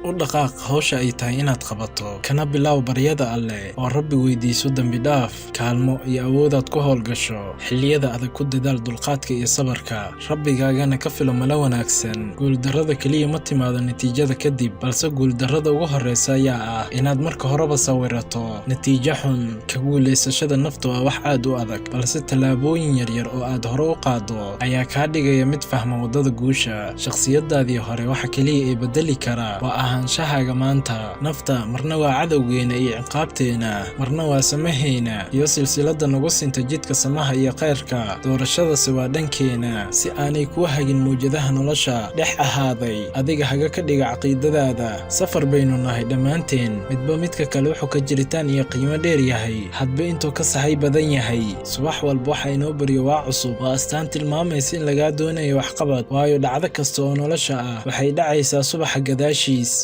u dhaqaaq hawsha ay tahay inaad qabato, kana bilow baryada Alle oo Rabbi weydiiso dambi dhaaf, kaalmo iyo awoodaad ku howlgasho. Xilliyada adag ku dadaal dulqaadka iyo sabarka, Rabbigaagana ka filo mala wanaagsan. Guuldarrada kaliya ma timaado natiijada kadib, balse guuldarrada ugu horreysa ayaa ah inaad marka horeba sawirato natiijo xun. Ka guulaysashada naftu waa wax aad u adag, balse tallaabooyin yaryar oo aad hore u qaado ayaa kaa dhigaya mid fahma waddada guusha. Shakhsiyadaadii hore waxa kaliya ee bedeli kara waa ahaanshahaaga maanta. Nafta marna waa cadowgeena iyo ciqaabteena, marna waa samahayna iyo silsilada nagu sinta jidka samaha iyo khayrka. Doorashadasi waa dhankeena, si aanay kuu hagin mawjadaha nolosha dhex ahaaday. Adiga haga ka dhiga caqiidadaada. Safar baynu nahay dhammaanteen, midba midka kale wuxuu ka jiritaan iyo qiimo dheer yahay, hadba intuu ka sahay badan yahay. Subax walba waxa inoo baryo waa cusub, waa astaan tilmaamaysa in lagaa doonayo waxqabad, waayo dhacdo kasta oo nolosha ah waxay dhacaysaa subaxa gadaashiis.